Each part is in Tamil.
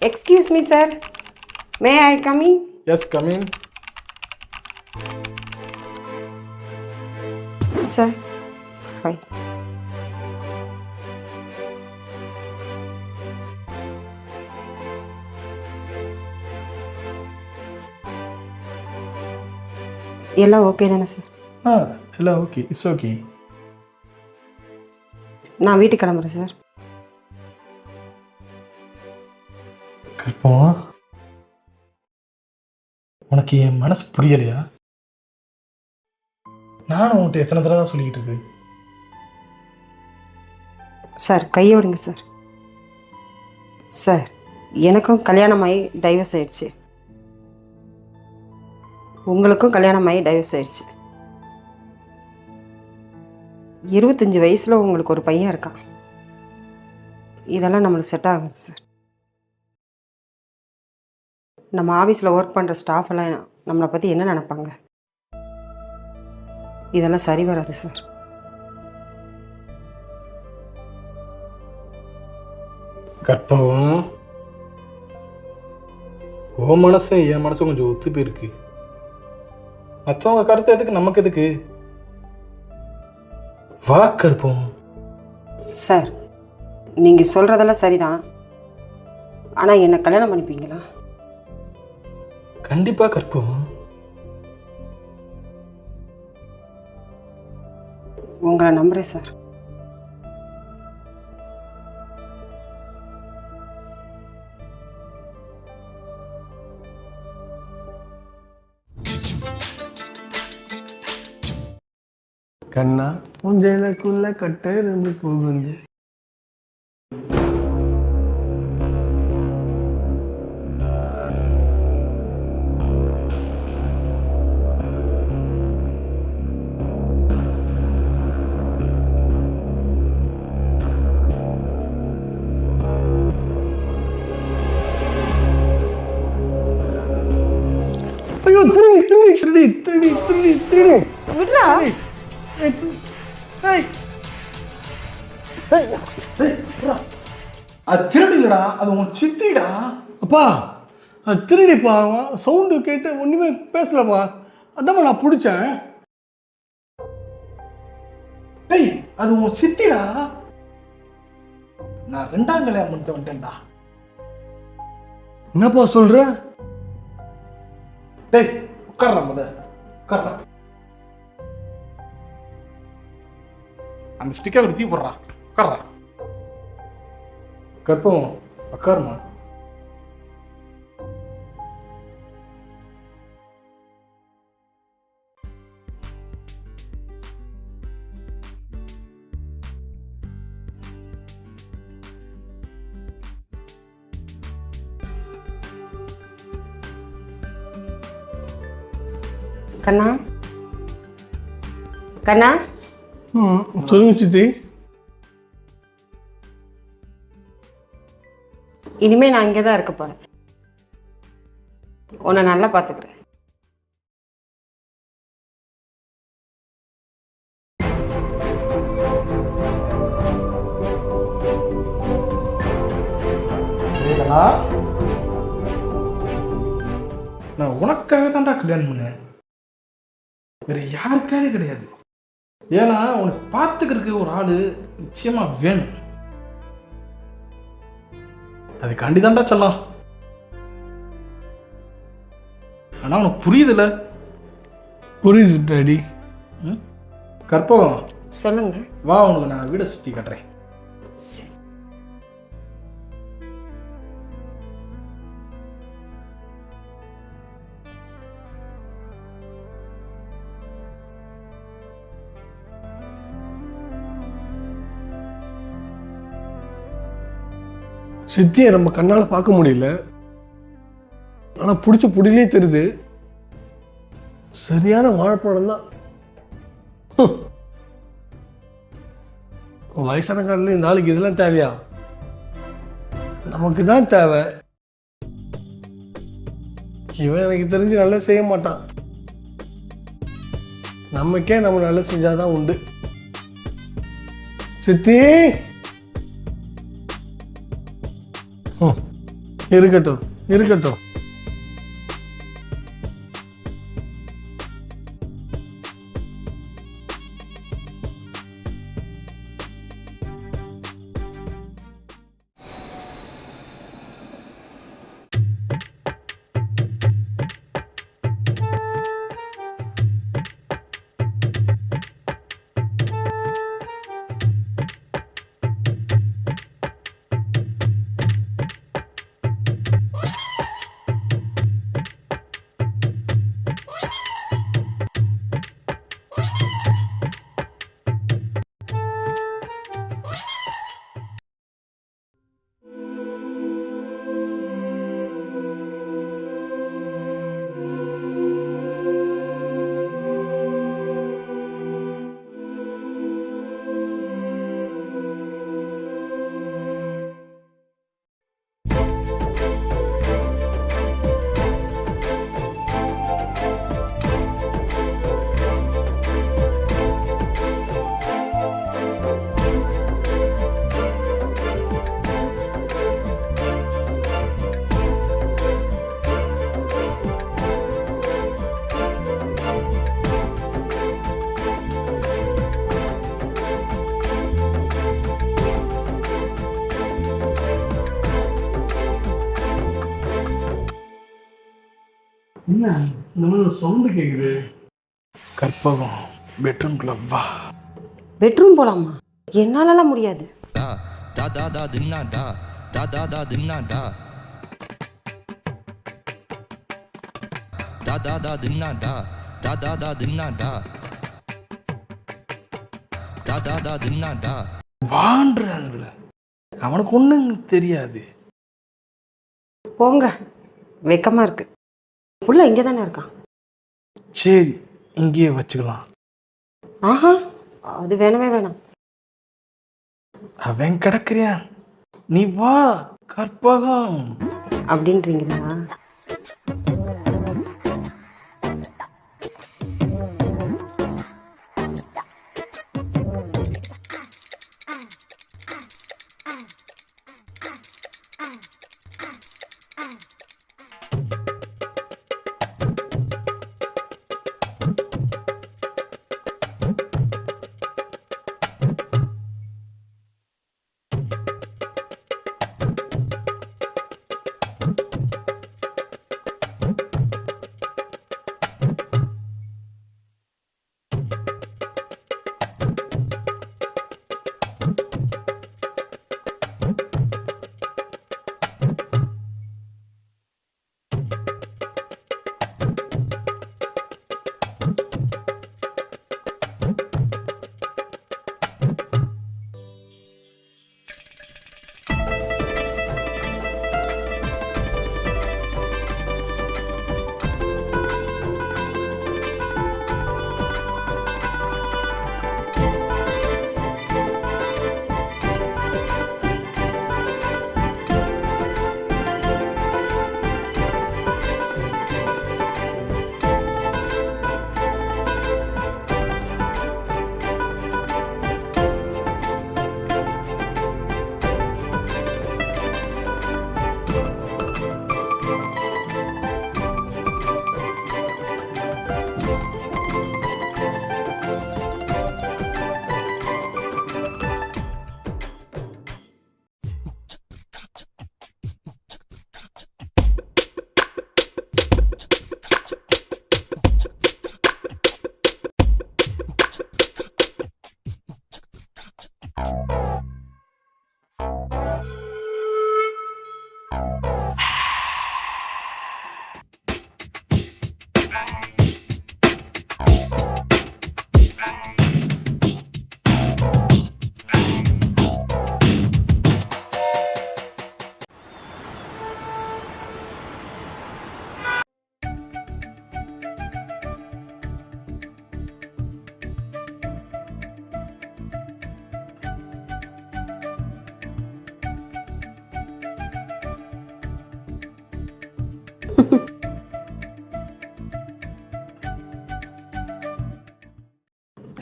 Excuse me, sir. May I come in? Yes, come in. Sir. Fine. எல்லாம் ஓகே தானே சார்? எல்லாம் ஓகே, இட்ஸ் ஓகே. நான் வீட்டுக்கு கிளம்புறேன் சார். கற்பகம், உனக்கு என் மனசு புரியலையா? நானும் உன்கிட்ட எத்தனை தடவை தான் சொல்லிக்கிட்டு இருக்கு. சார் கையை விடுங்க சார். சார் எனக்கும் கல்யாணமாகி டைவர்ஸ் ஆயிடுச்சு, உங்களுக்கும் கல்யாணமாகி டைவர்ஸ் ஆயிடுச்சு. 25 வயசில் உங்களுக்கு ஒரு பையன் இருக்கான். இதெல்லாம் நம்மளுக்கு செட் ஆகாது சார். நம்ம ஆஃபீஸில் ஒர்க் பண்ணுற ஸ்டாஃப் எல்லாம் நம்மளை பற்றி என்ன நினைப்பாங்க? இதெல்லாம் சரி வராது சார். கற்பகம், உன் மனசும் என் மனசும் கொஞ்சம் ஒத்து போயிருக்கு. மற்றவங்க கருத்து எதுக்கு, நமக்கு எதுக்கு? வா கற்பகம். சார் நீங்கள் சொல்கிறதெல்லாம் சரிதான், ஆனால் என்னை கல்யாணம் பண்ணிப்பீங்களா? கண்டிப்பா கற்பகம். உங்களை நம்புகிறேன் சார். கண்ணா புஞ்சைக்குள்ள கட்ட இருந்து போகுது. ஐயோ, திருடி திருடி திருடி திருடி திருடி திருடி விட்றா. அது திருடிலடா, அது உன் சித்திடா. அப்பா அது திருடிப்பா. சவுண்டு கேட்டு ஒன்றுமே பேசலப்பா, அதான்ப்பா நான் பிடிச்சேன். டேய், அது உன் சித்திடா. நான் 2ஆம் கல்யாணம் பண்ணிட்டு வந்துட்டேன்டா. என்னப்பா சொல்ற? டேய் உட்கார்றா, உட்கார்றா. அந்த ஸ்டிக்கை எடுத்து போடுறா, உட்கார்றா. கற்பகம் உட்காருமா. கண்ணா, கண்ணா. சொல்லுங்க சித்தி. இனிமே நான் இங்கே தான் இருக்க போகிறேன். உன்னை நல்லா பார்த்துக்கிறேன். நான் உனக்காக தான்டா கல்யாணம் பண்ணேன், வேற யாருக்காக கிடையாது. ஏன்னா உனக்கு பார்த்துக்கிறதுக்கு ஒரு ஆளு நிச்சயமா வேணும். அதுக்காண்டி தான்டா சொல்லலாம். ஆனா உனக்கு புரியுதுல? புரியுது டாடி. கற்பகம் சொல்லுங்க. வா, உனக்கு நான் வீடை சுற்றி காட்டுறேன். சரி. சித்தியை நம்ம கண்ணால் பார்க்க முடியல, ஆனால் பிடிச்ச புடிலே தெரியுது. சரியான வாழைப்பழம் தான். வயசான காலத்துல இந்த ஆளுக்கு இதெல்லாம் தேவையா? நமக்கு தான் தேவை. இவன் எனக்கு தெரிஞ்சு நல்லா செய்ய மாட்டான். நமக்கே நம்ம நல்லா செஞ்சாதான் உண்டு. சித்தி இருக்கட்டும் இருக்கட்டும். என்ன நம்ம சவுண்டு கேட்குது? கற்பகம் பெட்ரூம்குள்ள வா. பெட்ரூம் போகலாமா? என்னாலலாம் முடியாது. da da da da dinna da da da da dinna da da da da dinna da da da da dinna da da da da dinna da வான்றானுங்கள, அவனுக்கு ஒன்றும் தெரியாது. போங்க, வெக்கமாக இருக்கு. புள்ள இங்கே தானே இருக்கான். சரி, இங்கேயே வச்சுக்கலாம். ஆஹா, அது வேணவே வேணாம். அவன் கிடக்குறியான், நீ வா கற்பகம். அப்படின்றீங்களா?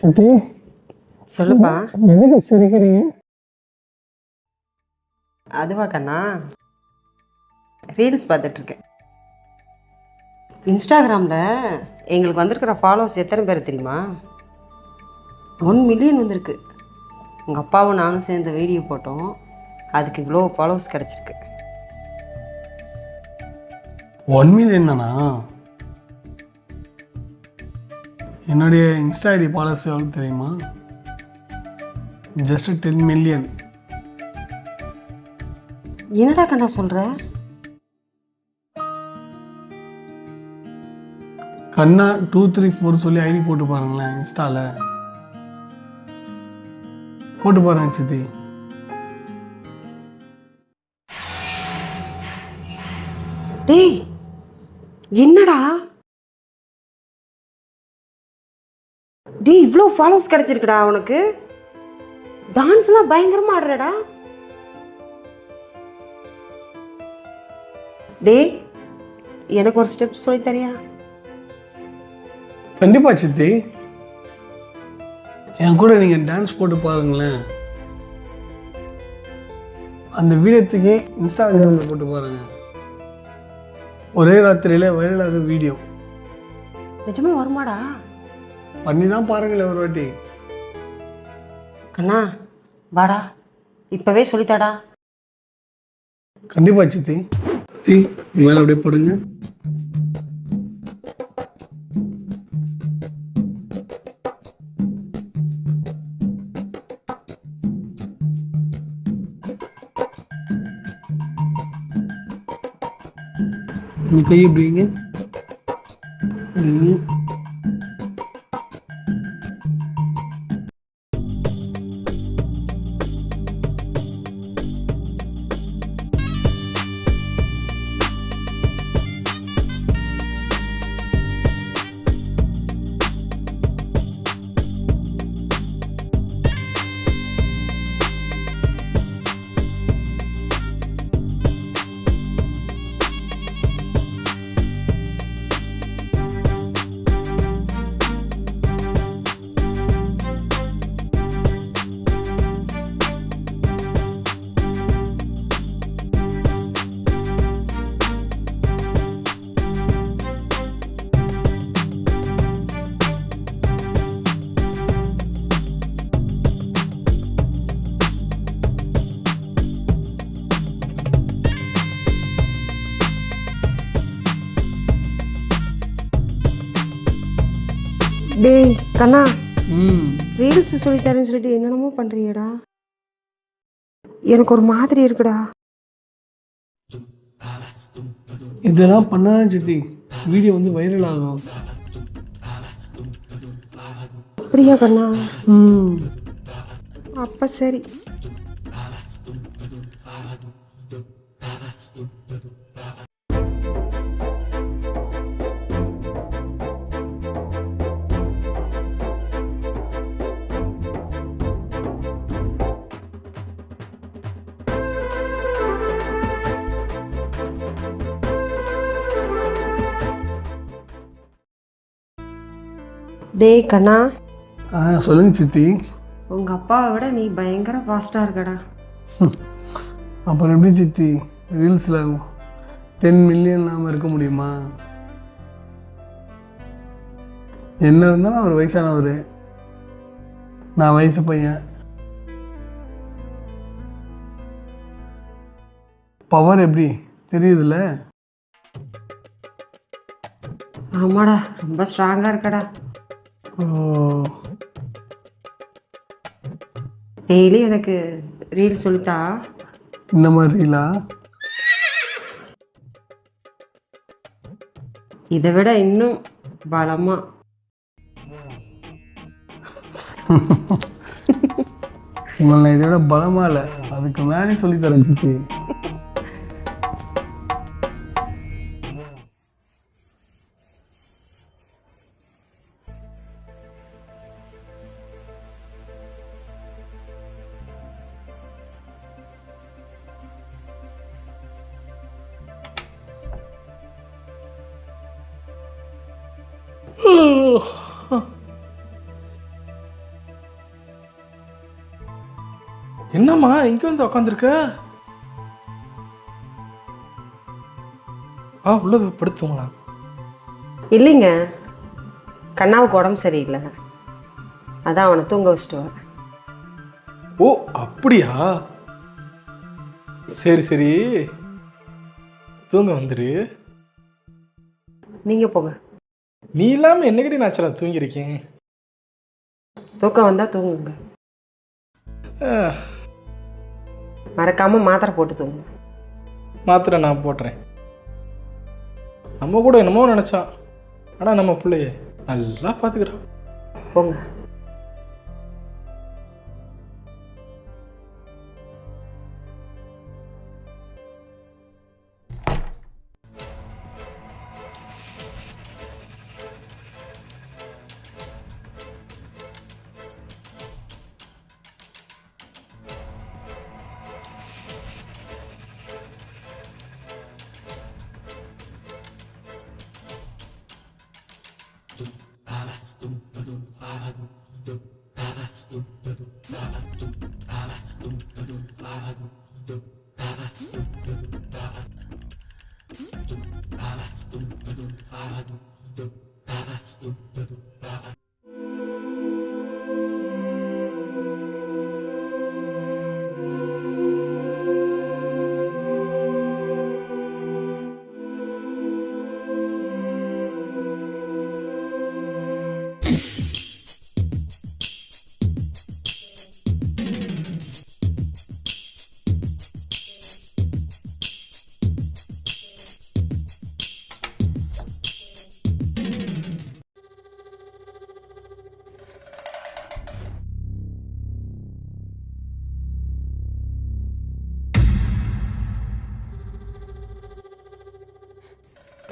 சித்தி, சொல்லுப்பா. எதுக்கு சிரிக்கிறீங்க? அதுவா கண்ணா, ரீல்ஸ் பார்த்துட்ருக்கேன். இன்ஸ்டாகிராமில் எங்களுக்கு வந்திருக்கிற ஃபாலோவர்ஸ் எத்தனை பேர் தெரியுமா? 1 மில்லியன் வந்திருக்கு. உங்கள் அப்பாவும் நானும் சேர்ந்த வீடியோ போட்டோம், அதுக்கு இவ்வளோ ஃபாலோவர்ஸ் கிடச்சிருக்கு. 1 மில்லியன் தானா? என்னுடைய இன்ஸ்டா ஐடி ஃபாலோவர்ஸ் எவ்வளோ தெரியுமா? Just 10 million. என்னடா கண்ணா சொல்கிற? கண்ணா 234 சொல்லி ஐடி போட்டு பாருங்களேன் இன்ஸ்டாவில். போட்டு பாருங்க சித்தி. டேய் என்னடா டேய் இவ்வளோ ஃபாலோவர்ஸ் கிடச்சிருக்குடா உனக்கு. டான்ஸ்லாம் பயங்கரமாக ஆடுறடா. டேய் எனக்கு ஒரு ஸ்டெப் சொல்லி தரியா? கண்டிப்பா சித்தி, என் கூட நீங்கள் டான்ஸ் போட்டு பாருங்களேன். அந்த வீடியோத்துக்கு இன்ஸ்டாகிராமில் போட்டு பாருங்க. ஒரே ராத்திரியில் வைரலாக வீடியோ. நிஜமா வருமாடா? பண்ணி தான் பாருங்களேன் ஒரு வாட்டி. கண்ணா வாடா, இப்போவே சொல்லித்தாடா. கண்டிப்பா சித்தி. சித்தி மேலே அப்படியே போடுங்க. நீ கை எப்படிங்க? டேய் கண்ணா, ரீல்ஸ் சொல்லித்தரேன்னு சொல்லிட்டு என்னென்னமோ பண்ணுறியடா. எனக்கு ஒரு மாதிரி இருக்குடா. இதெல்லாம் பண்ணாதான் சித்தி வீடியோ வந்து வைரல் ஆகும். அப்படியா கண்ணா? அப்போ சரி. டேய் கண்ணா, சொல்லுங்க சித்தி. உங்கள் அப்பாவை விட நீ பயங்கர ஃபாஸ்ட்டாக இருக்கடா. அப்புறம் எப்படி சித்தி ரீல்ஸில் 10 மில்லியன் இல்லாமல் இருக்க முடியுமா? என்ன இருந்தாலும் அவர் வயசானவர், நான் வயசு பையன். பவர் எப்படி தெரியுதுல்ல? ஆமாடா, ரொம்ப ஸ்ட்ராங்காக இருக்கடா. டெய்லி எனக்கு ரீல் சொல்லித்தா. இந்த மாதிரிலா? இதை விட இன்னும் பலமா. உங்களை இதை விட பலமா இல்லை, அதுக்கு மேலே சொல்லித்தரேன் சித்தி. என்னம்மா இங்கே வந்து உக்காந்துருக்க? உள்ள போய் படுத்துவங்களாம். இல்லைங்க, கண்ணாவுக்கு உடம்பு சரியில்லை, அதான் அவனை தூங்க வச்சுட்டு வரேன். ஓ அப்படியா, சரி சரி, தூங்க வந்துரு. நீங்கள் போங்க. நீ இல்லாமல் என்னகிட்ட நாச்சலா தூங்கியிருக்கேன். தூக்கம் வந்தால் தூங்குங்க, மறக்காமல் மாத்திரை போட்டு தூங்குங்க. மாத்திரை நான் போட்டுறேன். நம்ம கூட என்னமோ நினச்சான், ஆனால் நம்ம பிள்ளைய நல்லா பார்த்துக்கிறான். போங்க.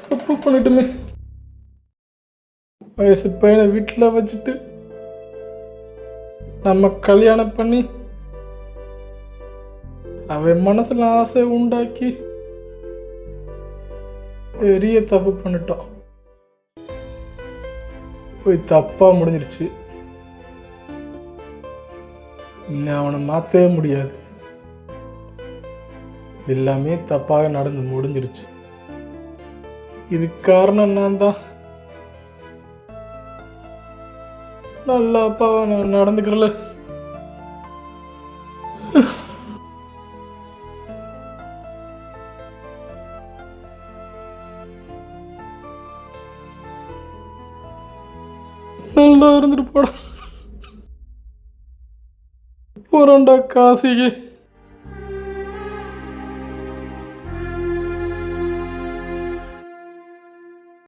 தப்பு பண்ணிட்டுமே, வயசு பையனை வீட்டில் வச்சுட்டு நம்ம கல்யாணம் பண்ணி அவன் மனசுல ஆசை உண்டாக்கி பெரிய தப்பு பண்ணிட்டோம். போய் தப்பா முடிஞ்சிருச்சு. இன்னும் அவனை மாற்றவே முடியாது. எல்லாமே தப்பாக நடந்து முடிஞ்சிருச்சு. இது காரணம் நான் தான். நல்லா அப்பாவை நான் நடந்துக்கிறல. நல்லா இருந்துட்டு போடா. போறோண்டா காசிக்கு.